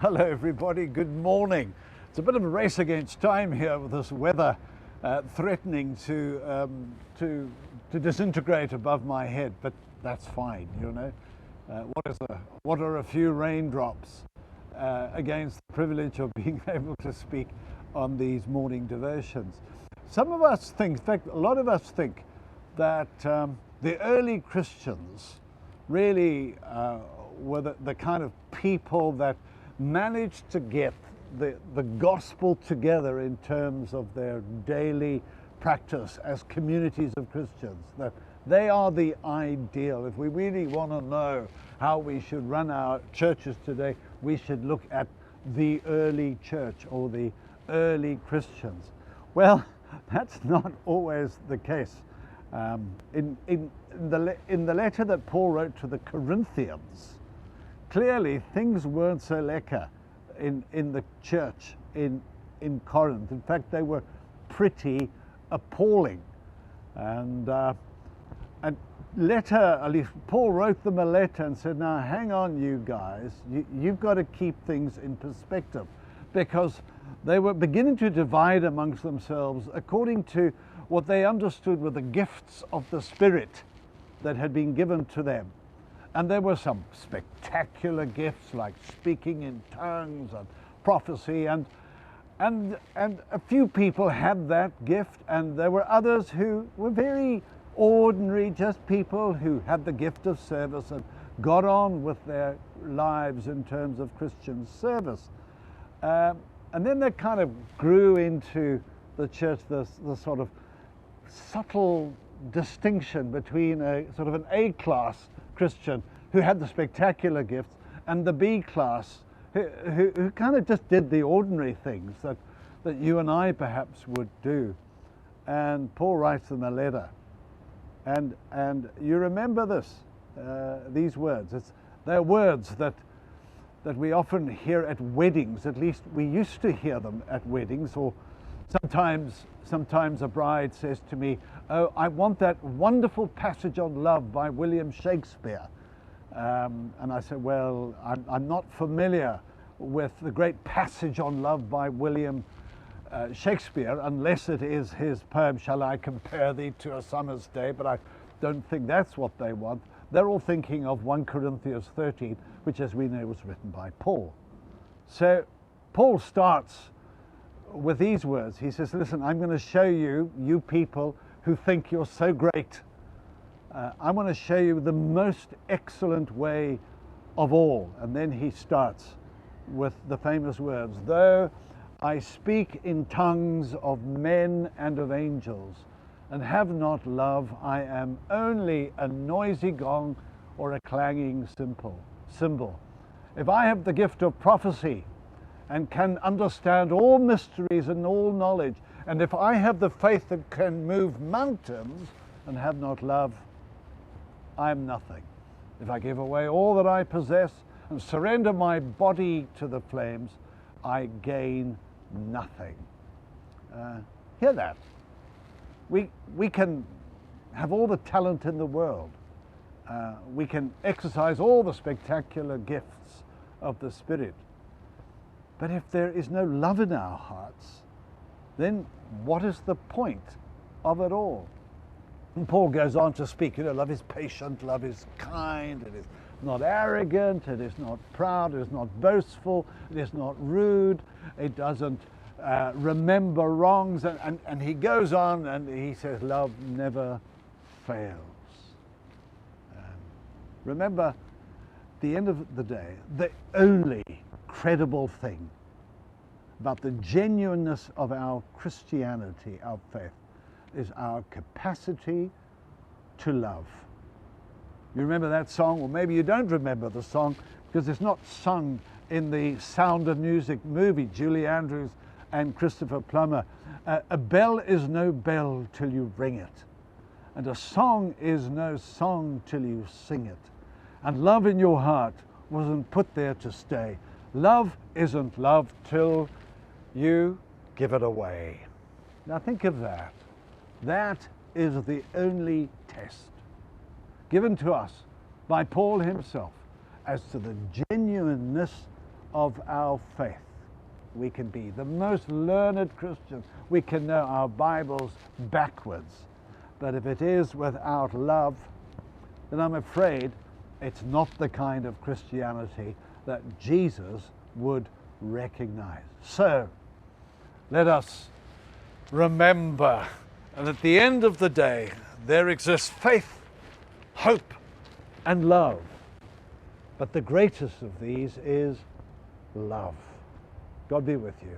Hello everybody, good morning. It's a bit of a race against time here with this weather threatening to disintegrate above my head, but that's fine, you know. What are a few raindrops against the privilege of being able to speak on these morning devotions? Some of us think, in fact a lot of us think, that the early Christians really were the kind of people that managed to get the gospel together in terms of their daily practice as communities of Christians, that they are the ideal. If we really want to know how we should run our churches today, we should look at the early church or the early Christians. Well, that's not always the case. In the letter that Paul wrote to the Corinthians, clearly things weren't so lekker in the church in Corinth. In fact, they were pretty appalling. And at least Paul wrote them a letter and said, now hang on you guys, you've got to keep things in perspective, because they were beginning to divide amongst themselves according to what they understood were the gifts of the Spirit that had been given to them. And there were some spectacular gifts like speaking in tongues and prophecy, and a few people had that gift, and there were others who were very ordinary, just people who had the gift of service and got on with their lives in terms of Christian service. And then they kind of grew into the church the sort of subtle distinction between a sort of an A-class Christian who had the spectacular gifts and the B-class who kind of just did the ordinary things that you and I perhaps would do. And Paul writes them a letter. And you remember this, these words. They're words that we often hear at weddings. At least we used to hear them at weddings, or sometimes a bride says to me, oh, I want that wonderful passage on love by William Shakespeare. And I said, well, I'm not familiar with the great passage on love by William Shakespeare, unless it is his poem, Shall I Compare Thee to a Summer's Day? But I don't think that's what they want. They're all thinking of 1 Corinthians 13, which, as we know, was written by Paul. So Paul starts with these words. He says, listen, I'm going to show you, you people who think you're so great, I want to show you the most excellent way of all. And then he starts with the famous words, though I speak in tongues of men and of angels, and have not love, I am only a noisy gong or a clanging cymbal. If I have the gift of prophecy and can understand all mysteries and all knowledge, and if I have the faith that can move mountains and have not love, I am nothing. If I give away all that I possess and surrender my body to the flames, I gain nothing. Hear that? We can have all the talent in the world. We can exercise all the spectacular gifts of the Spirit. But if there is no love in our hearts, then what is the point of it all? And Paul goes on to speak, love is patient, love is kind, it is not arrogant, it is not proud, it is not boastful, it is not rude, it doesn't remember wrongs, and he goes on and he says love never fails. Remember, at the end of the day, the only credible thing about the genuineness of our Christianity, our faith, is our capacity to love. You remember that song? Or maybe you don't remember the song because it's not sung in the Sound of Music movie, Julie Andrews and Christopher Plummer. A bell is no bell till you ring it, and a song is no song till you sing it. And love in your heart wasn't put there to stay. Love isn't love till you give it away. Now think of that. That is the only test given to us by Paul himself as to the genuineness of our faith. We can be the most learned Christian. We can know our Bibles backwards. But if it is without love, then I'm afraid it's not the kind of Christianity that Jesus would recognize. So, let us remember, and at the end of the day, there exists faith, hope, and love. But the greatest of these is love. God be with you.